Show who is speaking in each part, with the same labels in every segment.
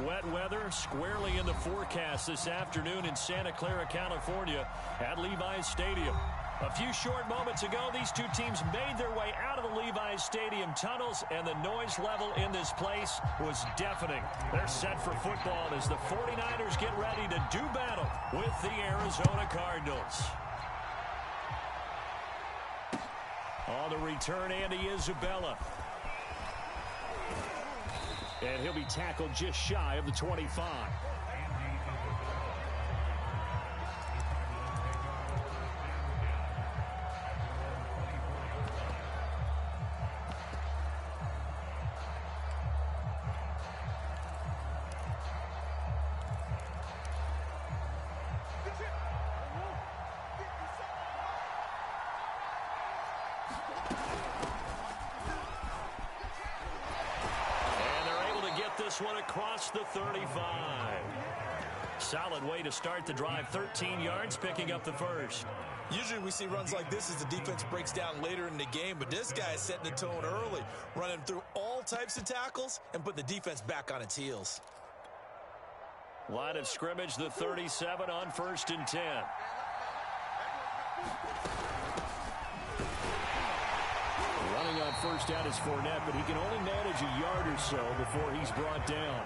Speaker 1: Wet weather squarely in the forecast this afternoon in Santa Clara, California at Levi's Stadium. A few short moments ago, these two teams made their way out of the Levi's Stadium tunnels, and the noise level in this place was deafening. They're set for football as the 49ers get ready to do battle with the Arizona Cardinals. On the return, Andy Isabella. And he'll be tackled just shy of the 25. One across the 35. Solid way to start the drive. 13 yards, picking up the first.
Speaker 2: Usually we see runs like this as the defense breaks down later in the game, but this guy is setting the tone early, running through all types of tackles and put the defense back on its heels.
Speaker 1: Line of scrimmage, the 37 on 1st and 10. Running on first down is Fournette, but he can only manage a yard or so before he's brought down.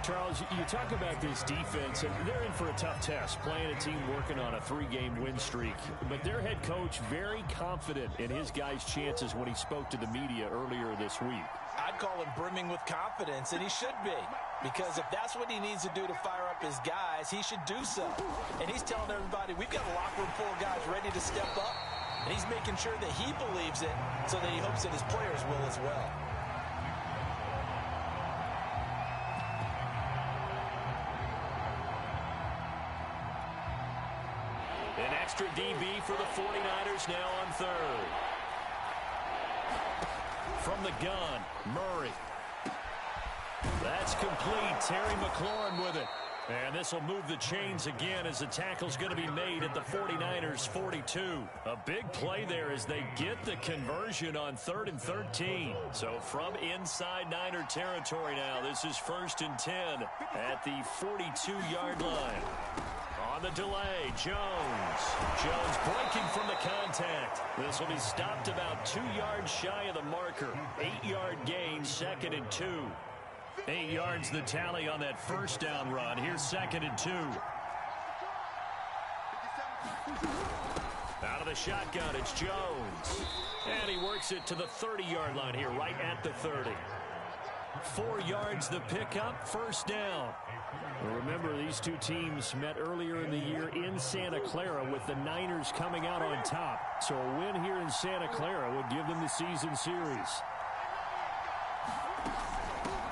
Speaker 1: Charles, you talk about this defense, and they're in for a tough test, playing a team working on a 3-game win streak. But their head coach very confident in his guys' chances when he spoke to the media earlier this week.
Speaker 2: I'd call him brimming with confidence, and he should be. Because if that's what he needs to do to fire up his guys, he should do so. And he's telling everybody, we've got a locker room full of guys ready to step up. And he's making sure that he believes it so that he hopes that his players will as well.
Speaker 1: An extra DB for the 49ers now on 3rd. From the gun, Murray. That's complete. Terry McLaurin with it. And this will move the chains again as the tackle's going to be made at the 49ers 42. A big play there as they get the conversion on 3rd and 13. So from inside Niner territory now, this is 1st and 10 at the 42-yard line. On the delay, Jones. Jones breaking from the contact. This will be stopped about 2 yards shy of the marker. 8-yard gain, 2nd and 2. 8 yards the tally on that first down run. Here's 2nd and 2. Out of the shotgun, it's Jones. And he works it to the 30-yard line here, right at the 30. 4 yards the pickup, 1st down. Well, remember, these two teams met earlier in the year in Santa Clara with the Niners coming out on top. So a win here in Santa Clara would give them the season series.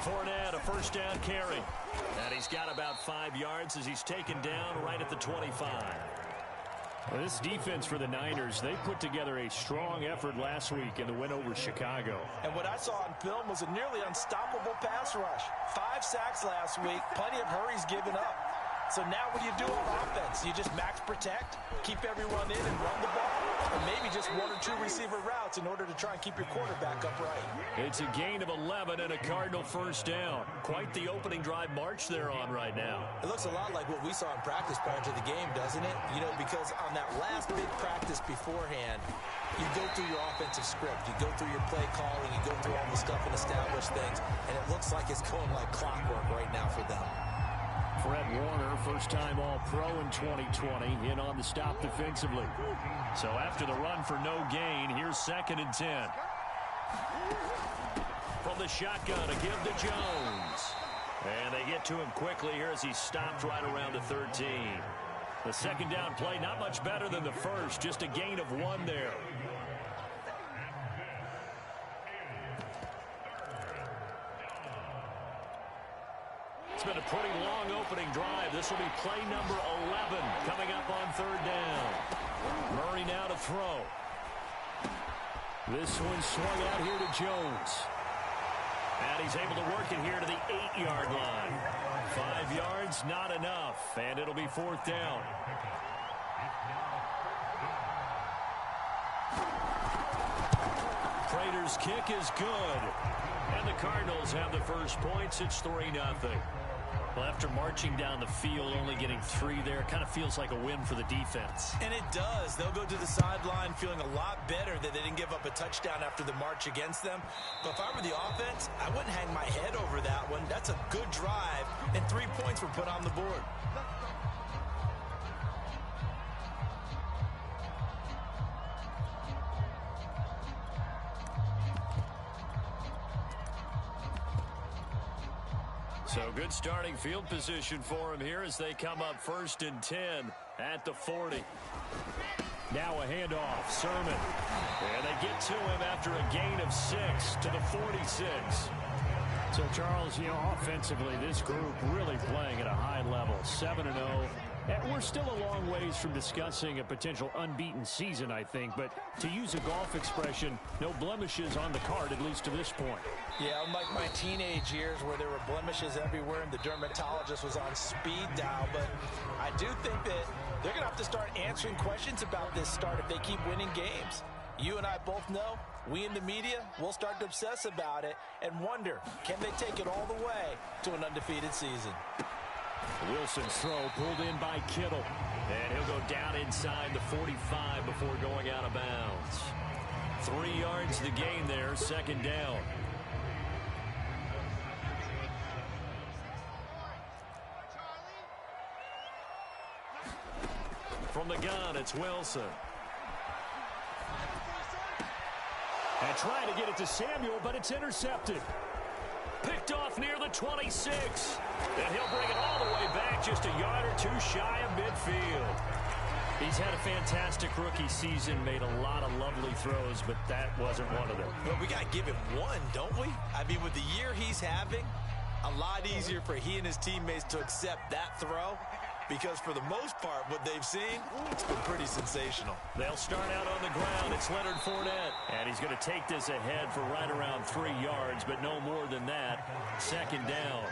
Speaker 1: Fournette, a 1st down carry. And he's got about 5 yards as he's taken down right at the 25. Well, this defense for the Niners, they put together a strong effort last week in the win over Chicago.
Speaker 2: And what I saw on film was a nearly unstoppable pass rush. 5 sacks last week, plenty of hurries given up. So now what do you do on offense? You just max protect, keep everyone in and run the ball, or maybe just 1 or 2 receiver routes in order to try and keep your quarterback upright.
Speaker 1: It's a gain of 11 and a Cardinal 1st down. Quite the opening drive march they're on right now.
Speaker 2: It looks a lot like what we saw in practice prior to the game, doesn't it? You know, because on that last big practice beforehand, you go through your offensive script, you go through your play calling, you go through all the stuff and establish things, and it looks like it's going like clockwork right now for them.
Speaker 1: Fred Warner, first-time All-Pro in 2020, in on the stop defensively. So after the run for no gain, here's 2nd and 10. From the shotgun, a give to Jones. And they get to him quickly here as he's stopped right around the 13. The 2nd down play, not much better than the first, just a gain of 1 there. It's been a pretty long opening drive. This will be play number 11 coming up on 3rd down. Murray now to throw. This one swung out here to Jones. And he's able to work it here to the 8-yard line. 5 yards, not enough. And it'll be 4th down. Prater's kick is good. And the Cardinals have the first points. It's 3-0. Well, after marching down the field, only getting 3 there, kind of feels like a win for the defense.
Speaker 2: And it does. They'll go to the sideline feeling a lot better that they didn't give up a touchdown after the march against them. But if I were the offense, I wouldn't hang my head over that one. That's a good drive, and 3 points were put on the board.
Speaker 1: So good starting field position for him here as they come up 1st and 10 at the 40. Now a handoff, Sermon. And they get to him after a gain of 6 to the 46. So, Charles, offensively, this group really playing at a high level, 7-0. We're still a long ways from discussing a potential unbeaten season, I think. But to use a golf expression, no blemishes on the card, at least to this point.
Speaker 2: Yeah, unlike my teenage years where there were blemishes everywhere and the dermatologist was on speed dial. But I do think that they're going to have to start answering questions about this start if they keep winning games. You and I both know, we in the media will start to obsess about it and wonder, can they take it all the way to an undefeated season?
Speaker 1: Wilson's throw pulled in by Kittle. And he'll go down inside the 45 before going out of bounds. 3 yards to gain there, 2nd down. From the gun, it's Wilson. And trying to get it to Samuel, but it's intercepted. Picked off near the 26. And he'll bring it all the way back just a yard or 2 shy of midfield. He's had a fantastic rookie season, made a lot of lovely throws, but that wasn't one of them.
Speaker 2: Well, we got to give him one, don't we? I mean, with the year he's having, a lot easier for he and his teammates to accept that throw. Because for the most part, what they've seen, it's been pretty sensational.
Speaker 1: They'll start out on the ground. It's Leonard Fournette. And he's going to take this ahead for right around 3 yards, but no more than that. 2nd down.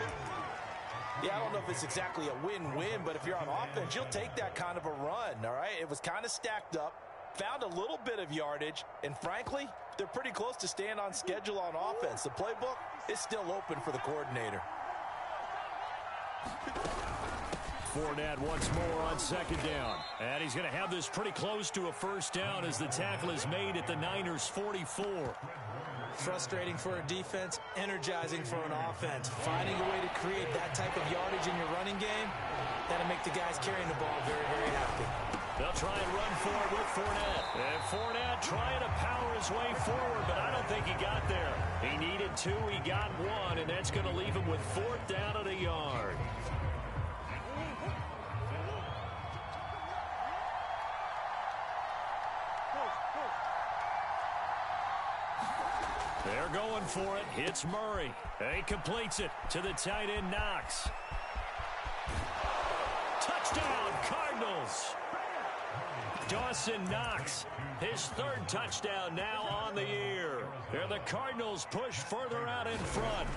Speaker 2: Yeah, I don't know if it's exactly a win-win, but if you're on offense, you'll take that kind of a run, all right? It was kind of stacked up, found a little bit of yardage, and frankly, they're pretty close to staying on schedule on offense. The playbook is still open for the coordinator.
Speaker 1: Fournette once more on 2nd down. And he's going to have this pretty close to a 1st down as the tackle is made at the Niners' 44.
Speaker 2: Frustrating for a defense, energizing for an offense. Finding a way to create that type of yardage in your running game, that'll make the guys carrying the ball very, very happy.
Speaker 1: They'll try and run for it with Fournette. And Fournette trying to power his way forward, but I don't think he got there. He needed 2, he got 1, and that's going to leave him with 4th down at a yard. They're going for it. It's Murray. He completes it to the tight end, Knox. Touchdown, Cardinals. Dawson Knox, his 3rd touchdown now on the year. And the Cardinals push further out in front.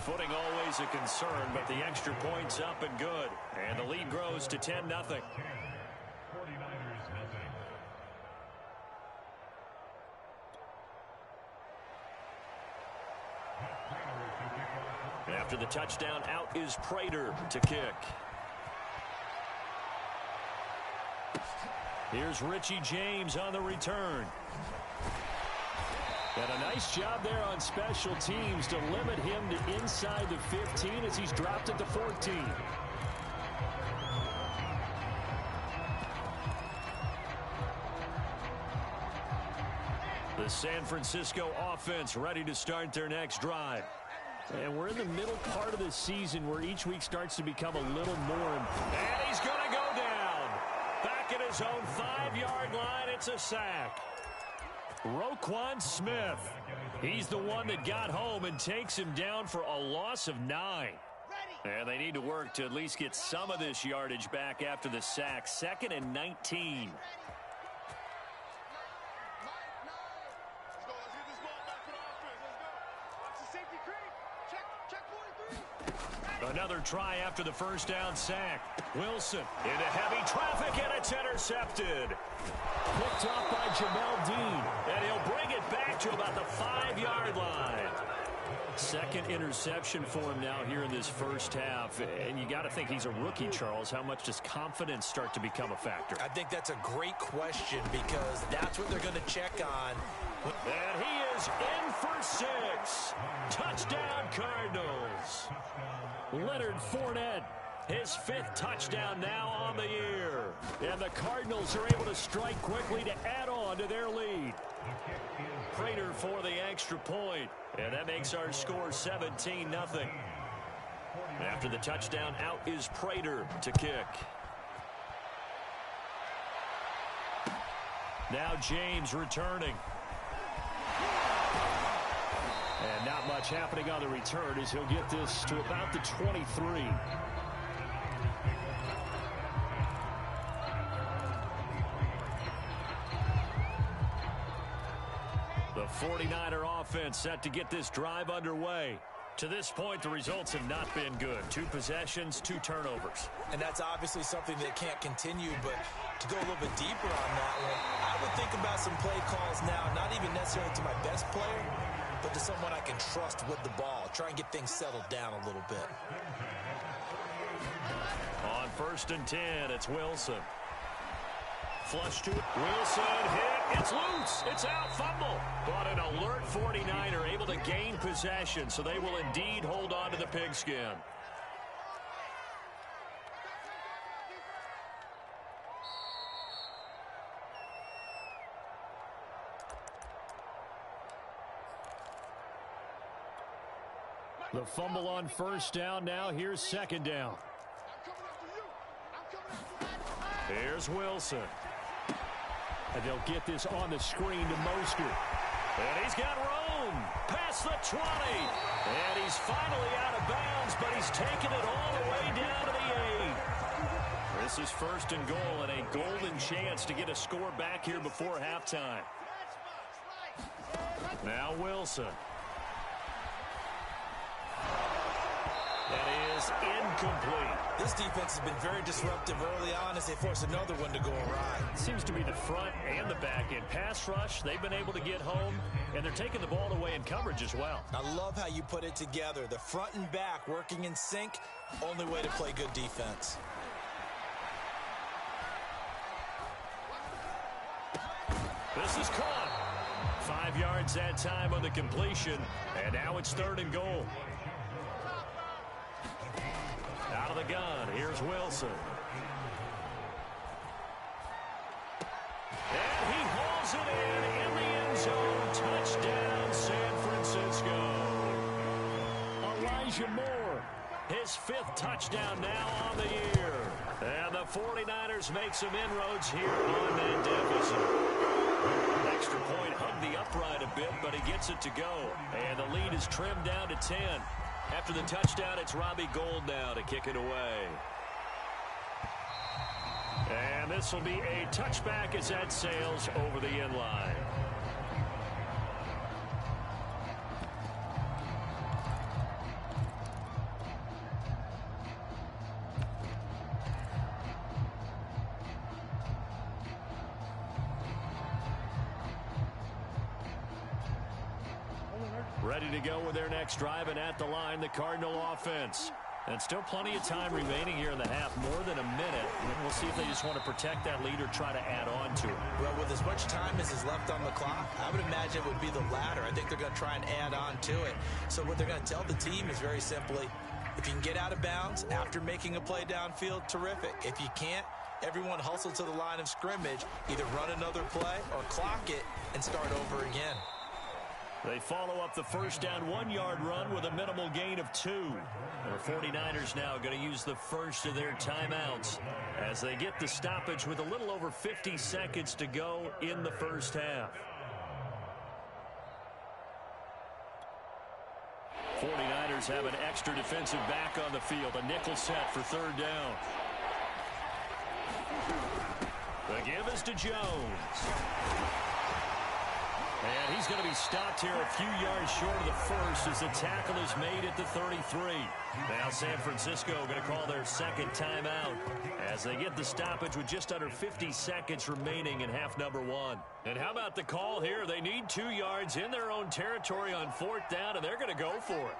Speaker 1: Footing always a concern, but the extra point's up and good. And the lead grows to 10-0. After the touchdown, out is Prater to kick. Here's Richie James on the return. And a nice job there on special teams to limit him to inside the 15 as he's dropped at the 14. The San Francisco offense ready to start their next drive. And we're in the middle part of the season where each week starts to become a little more. And he's going to go down. Back at his own 5-yard line, it's a sack. Roquan Smith. He's the one that got home and takes him down for a loss of 9. And they need to work to at least get some of this yardage back after the sack. 2nd and 19. Another try after the 1st down sack. Wilson into heavy traffic, and it's intercepted. Picked off by Jamel Dean, and he'll bring it back to about the 5-yard line. Second interception for him now here in this first half. And you got to think he's a rookie, Charles. How much does confidence start to become a factor?
Speaker 2: I think that's a great question because that's what they're going to check on.
Speaker 1: And he is in for 6. Touchdown, Cardinals. Leonard Fournette, his 5th touchdown now on the year. And the Cardinals are able to strike quickly to add on to their lead. Prater for the extra point. And that makes our score 17-0. After the touchdown, out is Prater to kick. Now James returning. And not much happening on the return as he'll get this to about the 23. The 49er offense set to get this drive underway. To this point, the results have not been good. 2 possessions, 2 turnovers.
Speaker 2: And that's obviously something that can't continue, but to go a little bit deeper on that one, I would think about some play calls now, not even necessarily to my best player, but to someone I can trust with the ball. Try and get things settled down a little bit.
Speaker 1: On 1st and 10, it's Wilson. Flush to it. Wilson hit. It's loose. It's out. Fumble. But an alert 49er able to gain possession, so they will indeed hold on to the pigskin. The fumble on 1st down. Now here's 2nd down. Here's Wilson. And they'll get this on the screen to Mostert. And he's got room. Past the 20. And he's finally out of bounds, but he's taken it all the way down to the 8. This is 1st and goal and a golden chance to get a score back here before halftime. Now Wilson. That is incomplete.
Speaker 2: This defense has been very disruptive early on as they force another one to go awry.
Speaker 1: Seems to be the front and the back end. Pass rush, they've been able to get home, and they're taking the ball away in coverage as well.
Speaker 2: I love how you put it together. The front and back working in sync, only way to play good defense.
Speaker 1: This is caught. 5 yards that time on the completion, and now it's 3rd and goal. Out of the gun, here's Wilson. And he hauls it in the end zone. Touchdown, San Francisco. Elijah Moore, his 5th touchdown now on the year. And the 49ers make some inroads here on that deficit. Extra point hugged the upright a bit, but he gets it to go. And the lead is trimmed down to 10. After the touchdown, it's Robbie Gould now to kick it away. And this will be a touchback as that sails over the end line. Ready to go with their next drive, and at the line, the Cardinal offense. And still plenty of time remaining here in the half, more than a minute. And we'll see if they just want to protect that lead or try to add on to it.
Speaker 2: Well, with as much time as is left on the clock, I would imagine it would be the latter. I think they're going to try and add on to it. So what they're going to tell the team is very simply, if you can get out of bounds after making a play downfield, terrific. If you can't, everyone hustle to the line of scrimmage, either run another play or clock it and start over again.
Speaker 1: They follow up the first down 1-yard run with a minimal gain of 2. The 49ers now going to use the first of their timeouts as they get the stoppage with a little over 50 seconds to go in the first half. 49ers have an extra defensive back on the field, a nickel set for 3rd down. The give is to Jones. And he's going to be stopped here a few yards short of the first as the tackle is made at the 33. Now San Francisco going to call their second timeout as they get the stoppage with just under 50 seconds remaining in half number one. And how about the call here? They need 2 yards in their own territory on fourth down, and they're going to go for it.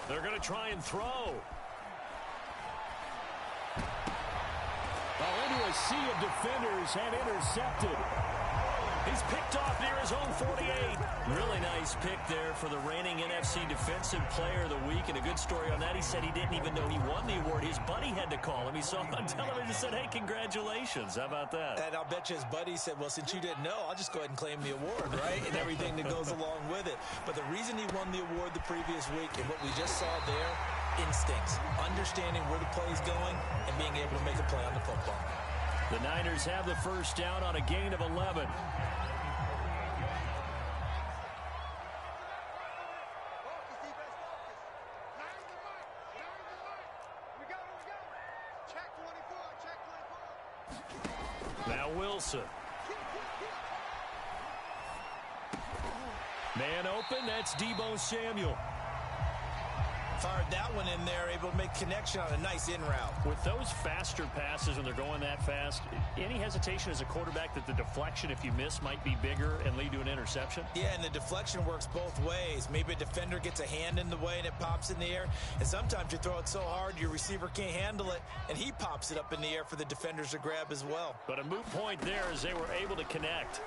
Speaker 1: They're going to try and throw. Into a sea of defenders and intercepted. He's picked off near his own 48. Really nice pick there for the reigning NFC Defensive Player of the Week. And a good story on that. He said he didn't even know he won the award. His buddy had to call him. He saw him on television and said, hey, congratulations. How about that?
Speaker 2: And I'll bet you his buddy said, well, since you didn't know, I'll just go ahead and claim the award, right? And everything that goes along with it. But the reason he won the award the previous week and what we just saw there, instincts, understanding where the play is going and being able to make a play on the football.
Speaker 1: The Niners have the first down on a gain of 11. Now Wilson. Man open, that's Deebo Samuel.
Speaker 2: Fired that one in there, able to make connection on a nice in route.
Speaker 1: With those faster passes when they're going that fast, any hesitation as a quarterback that the deflection, if you miss, might be bigger and lead to an interception?
Speaker 2: Yeah, and the deflection works both ways. Maybe a defender gets a hand in the way and it pops in the air. And sometimes you throw it so hard your receiver can't handle it, and he pops it up in the air for the defenders to grab as well.
Speaker 1: But a moot point there as they were able to connect.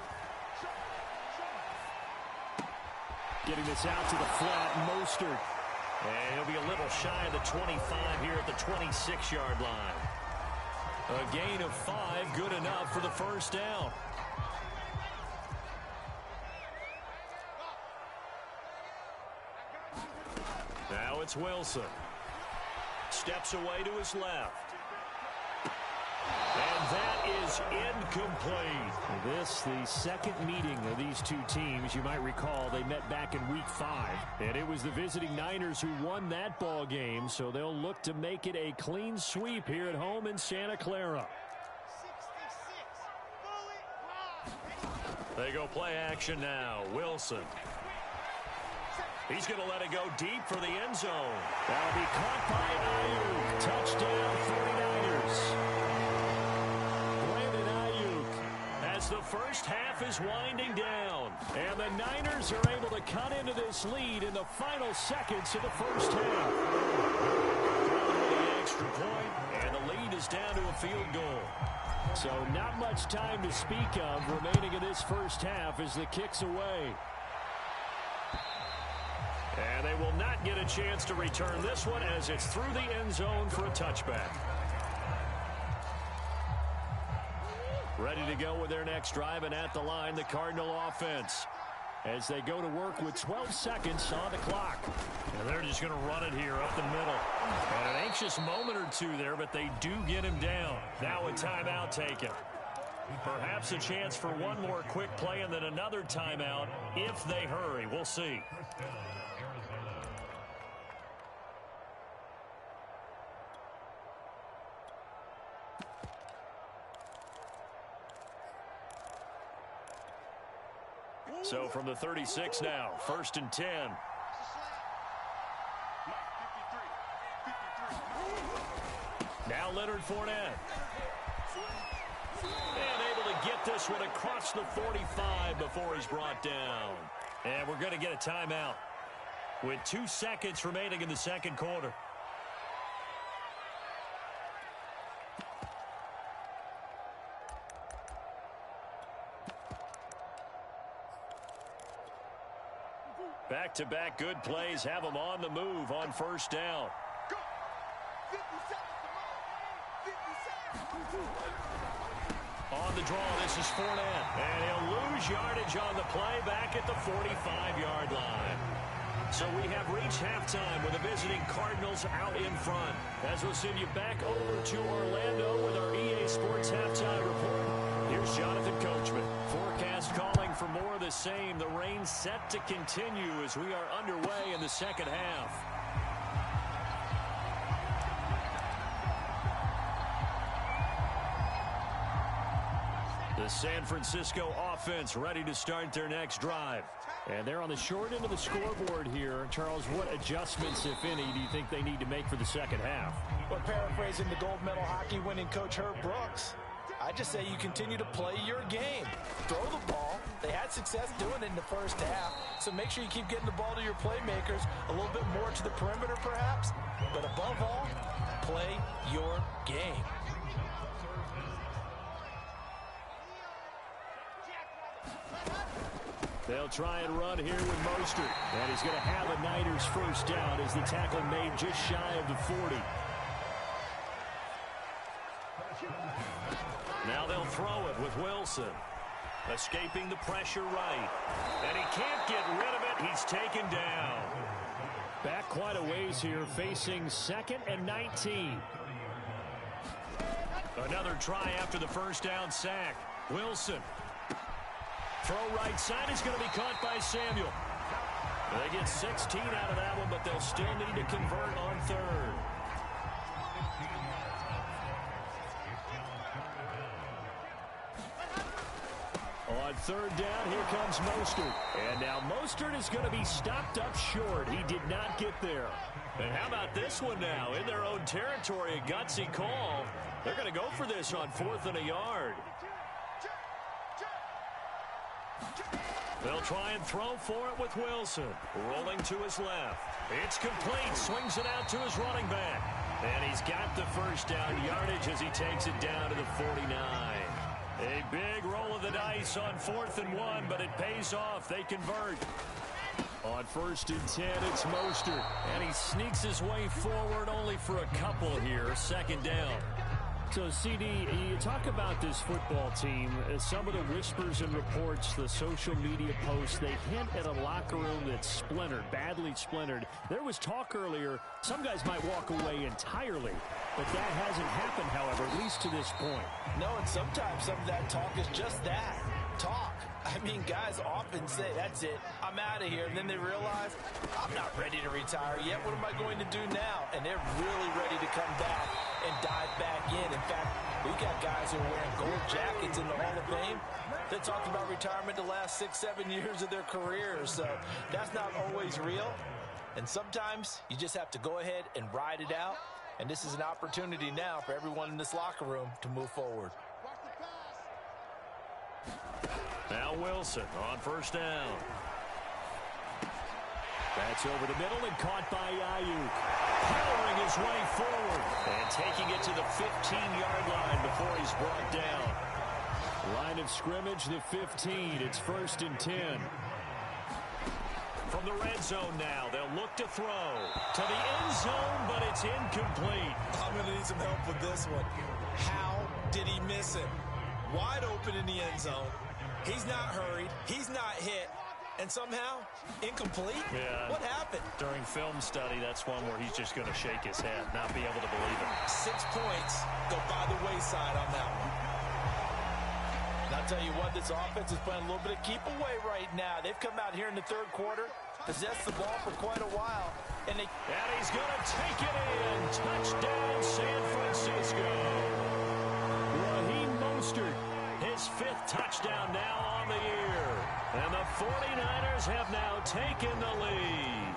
Speaker 1: Getting this out to the flat, Mostert. And he'll be a little shy of the 25 here at the 26-yard line. A gain of 5, good enough for the first down. Now it's Wilson. Steps away to his left. And that is incomplete. This, the second meeting of these two teams. You might recall they met back in week 5. And it was the visiting Niners who won that ball game. So they'll look to make it a clean sweep here at home in Santa Clara. They go play action now. Wilson. He's going to let it go deep for the end zone. That'll be caught by Ayuk. Touchdown 49ers. The first half is winding down, and the Niners are able to cut into this lead in the final seconds of the first half. The extra point, and the lead is down to a field goal. So not much time to speak of remaining in this first half as the kick's away. And they will not get a chance to return this one as it's through the end zone for a touchback. Ready to go with their next drive, and at the line, the Cardinal offense. As they go to work with 12 seconds on the clock. And they're just going to run it here up the middle. And an anxious moment or two there, but they do get him down. Now a timeout taken. Perhaps a chance for one more quick play and then another timeout if they hurry. We'll see. So from the 36 now, 1st and 10. Now Leonard Fournette. And able to get this one across the 45 before he's brought down. And we're going to get a timeout with 2 seconds remaining in the second quarter. Back-to-back good plays have them on the move on first down. On the draw, this is Fournette. And he'll lose yardage on the play back at the 45-yard line. So we have reached halftime with the visiting Cardinals out in front. As we'll send you back over to Orlando with our EA Sports Halftime Report. Here's Jonathan Coachman. Forecast calling for more of the same. The rain set to continue as we are underway in the second half. San Francisco offense ready to start their next drive.
Speaker 3: And they're on the short end of the scoreboard here. Charles, what adjustments, if any, do you think they need to make for the second half?
Speaker 2: Well, paraphrasing the gold medal hockey winning coach Herb Brooks, I just say you continue to play your game. Throw the ball. They had success doing it in the first half, so make sure you keep getting the ball to your playmakers, a little bit more to the perimeter perhaps, but above all, play your game.
Speaker 3: They'll try and run here with Mostert. And he's going to have a Niners first down as the tackle made just shy of the 40.
Speaker 1: Now they'll throw it with Wilson. Escaping the pressure right. And he can't get rid of it. He's taken down.
Speaker 3: Back quite a ways here, facing 2nd and 19.
Speaker 1: Another try after the first down sack. Wilson. Throw right side is going to be caught by Samuel. They get 16 out of that one, but they'll still need to convert on third.
Speaker 3: On third down, here comes Mostert. And now Mostert is going to be stopped up short. He did not get there.
Speaker 1: And how about this one now? In their own territory, a gutsy call. They're going to go for this on 4th and a yard. They'll try and throw for it with Wilson. Rolling to his left. It's complete. Swings it out to his running back. And he's got the first down yardage as he takes it down to the 49. A big roll of the dice on 4th and 1, but it pays off. They convert.
Speaker 3: On 1st and 10, it's Mostert.
Speaker 1: And he sneaks his way forward only for a couple here. 2nd down.
Speaker 3: So, CD, you talk about this football team, some of the whispers and reports, the social media posts, they hint at a locker room that's splintered, badly splintered. There was talk earlier, some guys might walk away entirely, but that hasn't happened, however, at least to this point.
Speaker 2: No, and sometimes some of that talk is just that, talk. I mean, guys often say, that's it, I'm out of here, and then they realize, I'm not ready to retire yet, what am I going to do now? And they're really ready to come back and dive back in. In fact, we got guys who are wearing gold jackets in the Hall of Fame that talked about retirement the last 6-7 years of their careers. So that's not always real. And sometimes you just have to go ahead and ride it out. And this is an opportunity now for everyone in this locker room to move forward.
Speaker 1: Now Wilson on 1st down.
Speaker 3: That's over the middle and caught by Ayuk.
Speaker 1: Powering his way forward and taking it to the 15-yard line before he's brought down.
Speaker 3: Line of scrimmage, the 15. It's 1st and 10.
Speaker 1: From the red zone now, they'll look to throw to the end zone, but it's incomplete.
Speaker 2: I'm going to need some help with this one. How did he miss it? Wide open in the end zone. He's not hurried. He's not hit. And somehow, incomplete?
Speaker 1: Yeah.
Speaker 2: What happened?
Speaker 1: During film study, that's one where he's just going to shake his head, not be able to believe it.
Speaker 2: 6 points go by the wayside on that one. And I'll tell you what, this offense is playing a little bit of keep away right now. They've come out here in the 3rd quarter, possessed the ball for quite a while. And
Speaker 1: he's going to take it in. Touchdown, San Francisco.
Speaker 3: Raheem Mostert.
Speaker 1: His 5th touchdown now on the year. And the 49ers have now taken the lead.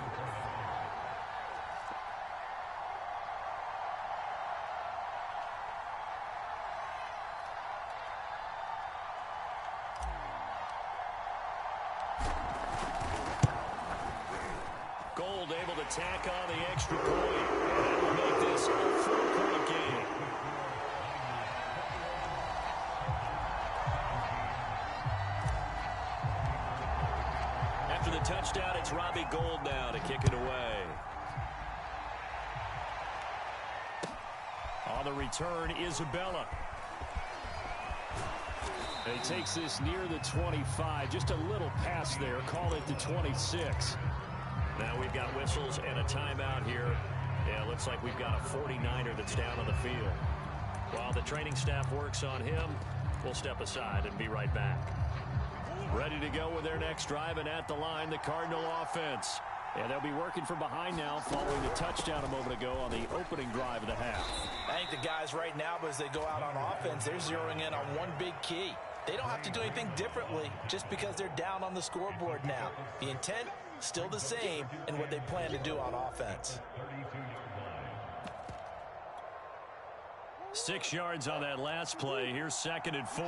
Speaker 1: Gold able to tack on the extra point. And that will make this a 4-point game. After the touchdown, it's Robbie Gould now to kick it away. On the return, Isabella.
Speaker 3: He takes this near the 25. Just a little pass there. Call it the 26.
Speaker 1: Now we've got whistles and a timeout here. Yeah, it looks like we've got a 49er that's down on the field. While the training staff works on him, we'll step aside and be right back. Ready to go with their next drive, and at the line, the Cardinal offense.
Speaker 3: And they'll be working from behind now following the touchdown a moment ago on the opening drive of the half.
Speaker 2: I think the guys right now, as they go out on offense, they're zeroing in on one big key. They don't have to do anything differently just because they're down on the scoreboard now. The intent, still the same in what they plan to do on offense.
Speaker 1: 6 yards on that last play. Here's 2nd and 4.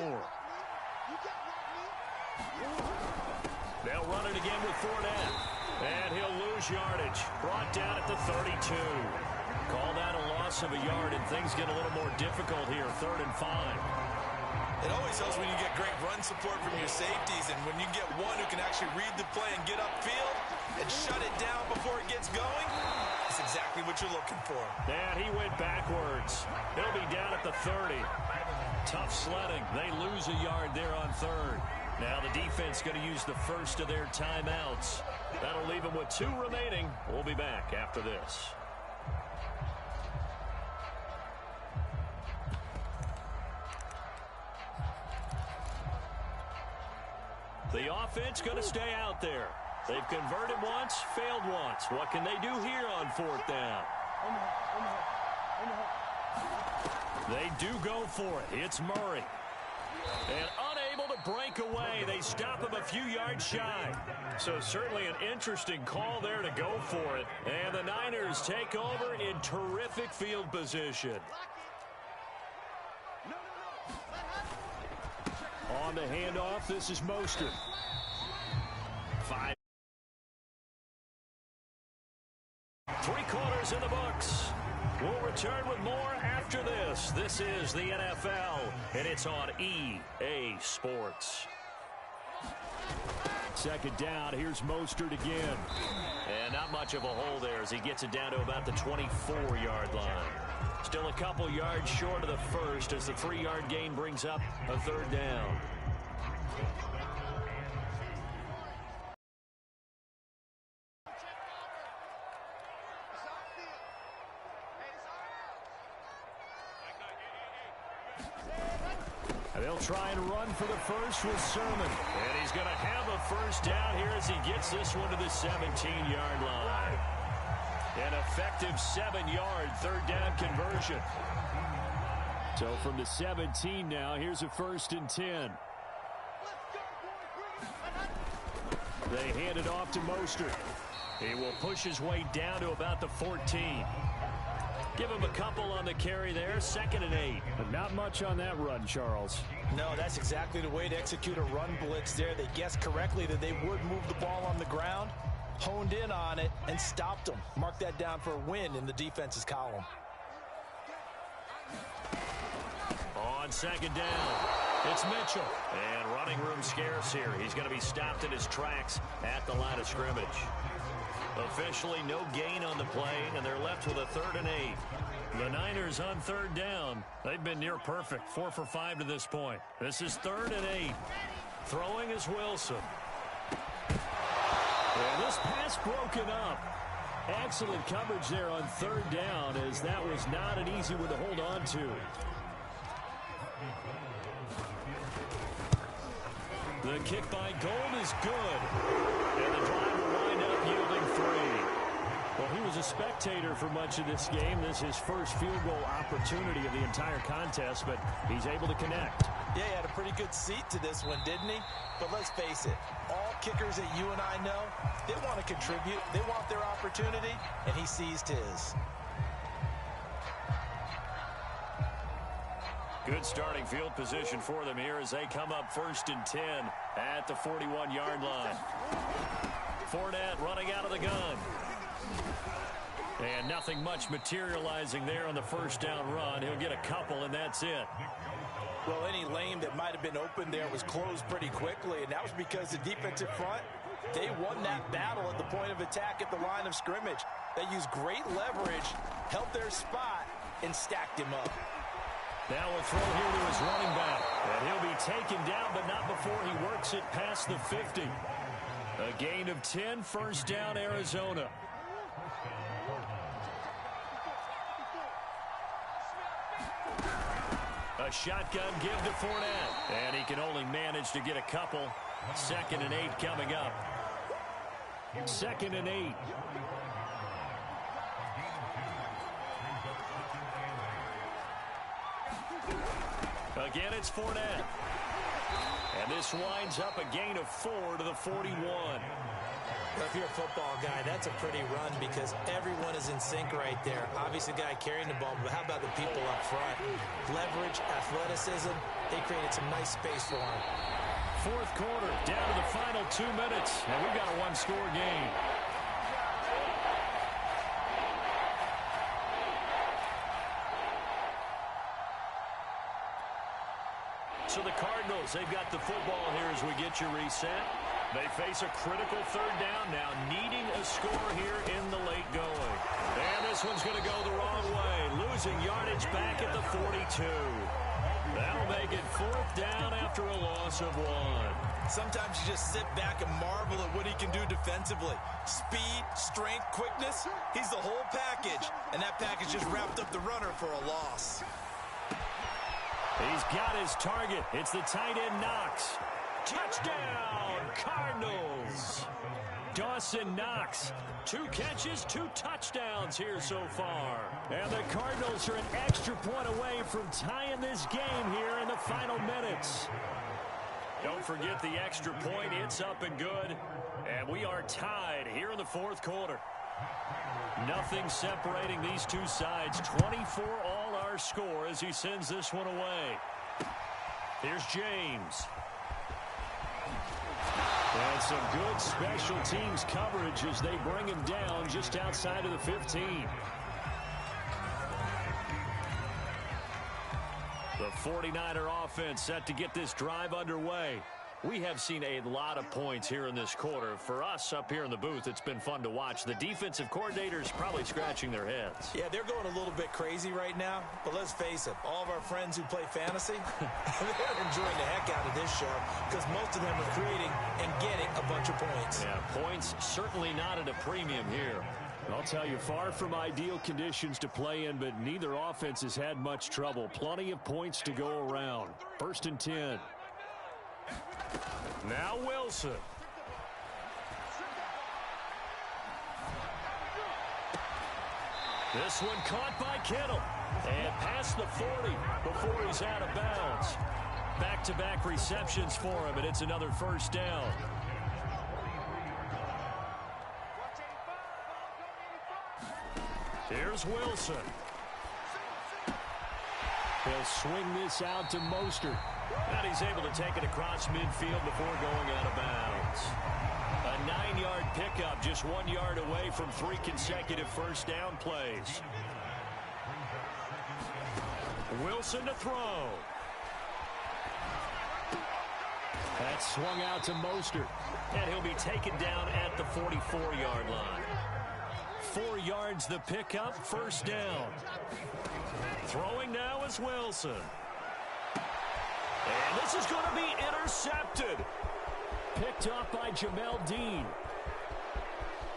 Speaker 1: They'll run it again with Fournette. And he'll lose yardage. Brought down at the 32. Call that a loss of a yard, and things get a little more difficult here. 3rd and 5.
Speaker 4: It always helps when you get great run support from your safeties, and when you get one who can actually read the play and get upfield and shut it down before it gets going, that's exactly what you're looking for.
Speaker 1: And he went backwards. He'll be down at the 30. Tough sledding. They lose a yard there on 3rd. Now the defense going to use the first of their timeouts. That'll leave them with 2 remaining. We'll be back after this. The offense going to stay out there. They've converted once, failed once. What can they do here on 4th down? They do go for it. It's Murray. And unable to break away. They stop him a few yards shy. So certainly an interesting call there to go for it. And the Niners take over in terrific field position. On the handoff, this is Mostert. 5. 3/4 in the books. We'll return with more after this. This is the NFL, and it's on EA Sports. 2nd down. Here's Mostert again. And not much of a hole there as he gets it down to about the 24-yard line. Still a couple yards short of the first as the 3-yard gain brings up a 3rd down. They'll try and run for the first with Sermon. And he's going to have a 1st down here as he gets this one to the 17-yard line. An effective 7-yard 3rd down conversion. So from the 17 now, here's a 1st and 10. They hand it off to Mostert. He will push his way down to about the 14. Give him a couple on the carry there. 2nd and 8.
Speaker 3: But not much on that run, Charles.
Speaker 2: No, that's exactly the way to execute a run blitz there. They guessed correctly that they would move the ball on the ground, honed in on it, and stopped them. Mark that down for a win in the defense's column.
Speaker 1: On 2nd down, it's Mitchell. And running room scarce here. He's going to be stopped in his tracks at the line of scrimmage. Officially no gain on the play, and they're left with a 3rd and 8. The Niners on 3rd down. They've been near perfect, 4 for 5 to this point. This is 3rd and 8. Throwing is Wilson. And this pass broken up. Excellent coverage there on 3rd down, as that was not an easy one to hold on to. The kick by Gold is good. And the drive will wind up yielding 3. Well, he was a spectator for much of this game. This is his first field goal opportunity of the entire contest, but he's able to connect.
Speaker 2: Yeah, he had a pretty good seat to this one, didn't he? But let's face it, all kickers that you and I know, they want to contribute. They want their opportunity, and he seized his.
Speaker 1: Good starting field position for them here as they come up 1st and 10 at the 41-yard line. Fournette running out of the gun. And nothing much materializing there on the 1st down run. He'll get a couple, and that's it.
Speaker 2: Well, any lane that might have been open there was closed pretty quickly, and that was because the defensive front, they won that battle at the point of attack at the line of scrimmage. They used great leverage, held their spot, and stacked him up.
Speaker 1: Now a throw here to his running back. And he'll be taken down, but not before he works it past the 50. A gain of 10, 1st down, Arizona. A shotgun give to Fournette. And he can only manage to get a couple. 2nd and 8 coming up. 2nd and 8. Again, it's Fournette. And this winds up a gain of 4 to the 41.
Speaker 2: If you're a football guy, that's a pretty run because everyone is in sync right there. Obviously, the guy carrying the ball, but how about the people up front? Leverage, athleticism, they created some nice space for him.
Speaker 3: Fourth quarter, down to the final 2 minutes, and we've got a one-score game.
Speaker 1: So the Cardinals, they've got the football here as we get you reset. They face a critical third down now, needing a score here in the late going. And this one's going to go the wrong way, losing yardage back at the 42. That'll make it fourth down after a loss of 1.
Speaker 4: Sometimes you just sit back and marvel at what he can do defensively. Speed, strength, quickness, he's the whole package. And that package just wrapped up the runner for a loss.
Speaker 3: He's got his target. It's the tight end Knox. Touchdown, Cardinals. Dawson Knox. 2 catches, 2 touchdowns here so far. And the Cardinals are an extra point away from tying this game here in the final minutes. Don't forget the extra point. It's up and good. And we are tied here in the fourth quarter. Nothing separating these two sides. 24 all our score as he sends this one away. Here's James. And some good special teams coverage as they bring him down just outside of the 15. The 49er offense set to get this drive underway. We have seen a lot of points here in this quarter. For us up here in the booth, it's been fun to watch. The defensive coordinators probably scratching their heads.
Speaker 2: Yeah, they're going a little bit crazy right now. But let's face it, all of our friends who play fantasy, they're enjoying the heck out of this show because most of them are creating and getting a bunch of points.
Speaker 1: Yeah, points certainly not at a premium here.
Speaker 3: I'll tell you, far from ideal conditions to play in, but neither offense has had much trouble. Plenty of points to go around. 1st and 10.
Speaker 1: Now Wilson. This one caught by Kittle. And past the 40 before he's out of bounds. Back-to-back receptions for him, and it's another first down. Here's Wilson.
Speaker 3: He'll swing this out to Mostert.
Speaker 1: And he's able to take it across midfield before going out of bounds. A 9-yard pickup, just 1 yard away from 3 consecutive first down plays. Wilson to throw.
Speaker 3: That's swung out to Mostert.
Speaker 1: And he'll be taken down at the 44-yard line. 4 yards the pickup, first down. Throwing now is Wilson. And this is going to be intercepted.
Speaker 3: Picked up by Jamel Dean.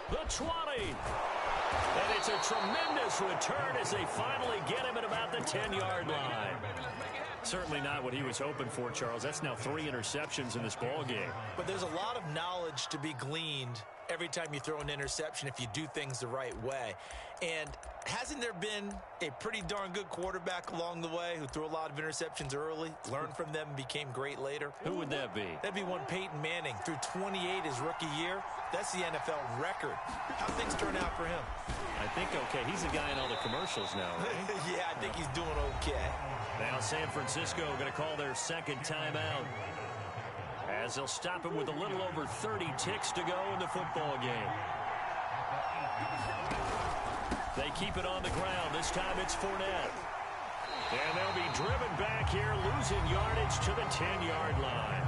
Speaker 1: The 20. And it's a tremendous return as they finally get him at about the 10-yard line. Certainly not what he was hoping for, Charles. That's now 3 interceptions in this ball game.
Speaker 2: But there's a lot of knowledge to be gleaned every time you throw an interception if you do things the right way. And hasn't there been a pretty darn good quarterback along the way who threw a lot of interceptions early, learned from them, and became great later?
Speaker 1: Who would that be?
Speaker 2: That'd be one Peyton Manning. Threw 28 his rookie year. That's the NFL record. How things turn out for him?
Speaker 1: I think okay. He's the guy in all the commercials now, right?
Speaker 2: Yeah, I think he's doing okay.
Speaker 1: Now San Francisco going to call their second timeout, as they'll stop him with a little over 30 ticks to go in the football game. They keep it on the ground. This time it's Fournette. And they'll be driven back here, losing yardage to the 10-yard line.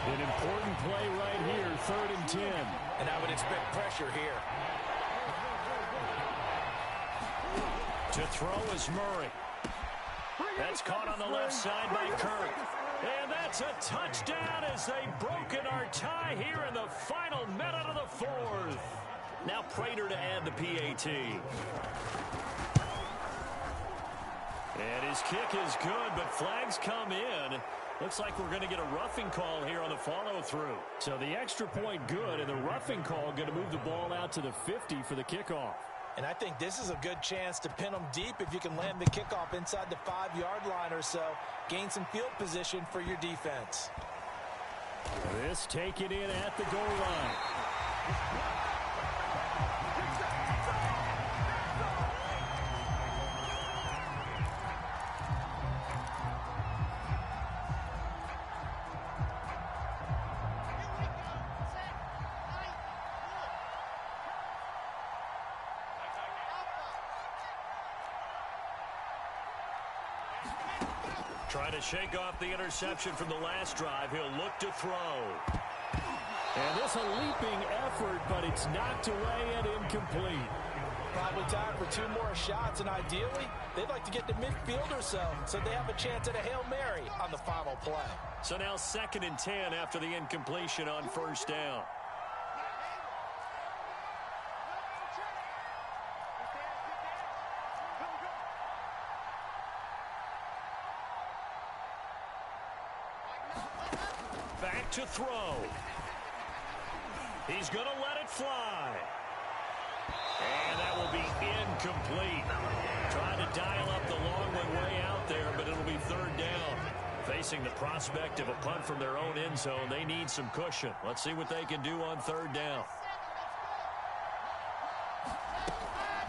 Speaker 3: An important play right here, 3rd and 10.
Speaker 2: And I would expect pressure here.
Speaker 1: To throw is Murray. That's caught on the left side by Kirk. And that's a touchdown as they've broken our tie here in the final minute of the 4th. Now Prater to add the PAT. And his kick is good, but flags come in. Looks like we're going to get a roughing call here on the follow-through.
Speaker 3: So the extra point good, and the roughing call going to move the ball out to the 50 for the kickoff.
Speaker 2: And I think this is a good chance to pin them deep if you can land the kickoff inside the 5-yard line or so. Gain some field position for your defense.
Speaker 3: This taken in at the goal line.
Speaker 1: Trying to shake off the interception from the last drive. He'll look to throw.
Speaker 3: And this a leaping effort, but it's knocked away and incomplete.
Speaker 2: Probably time for 2 more shots, and ideally, they'd like to get to midfield or so they have a chance at a Hail Mary on the final play.
Speaker 1: So now 2nd and 10 after the incompletion on 1st down. Back to throw. He's going to let it fly. And that will be incomplete. Trying to dial up the long one way out there, but it'll be 3rd down. Facing the prospect of a punt from their own end zone, they need some cushion. Let's see what they can do on 3rd down.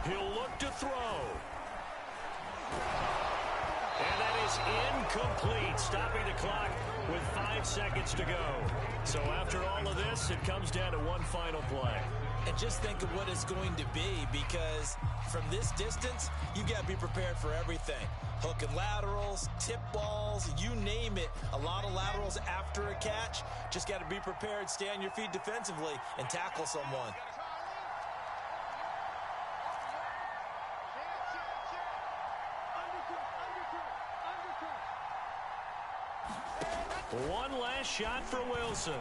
Speaker 1: He'll look to throw. And that is incomplete, stopping the clock with 5 seconds to go. So after all of this, it comes down to one final play.
Speaker 2: And just think of what it's going to be, because from this distance, you got to be prepared for everything. Hook and laterals, tip balls, you name it. A lot of laterals after a catch. Just got to be prepared, stay on your feet defensively, and tackle someone.
Speaker 1: One last shot for Wilson.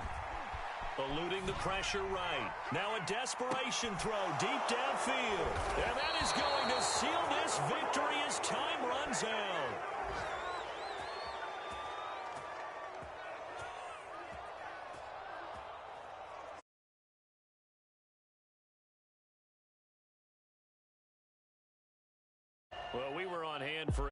Speaker 1: Eluding the pressure right. Now a desperation throw deep downfield. And that is going to seal this victory as time runs out. Well, we were on hand for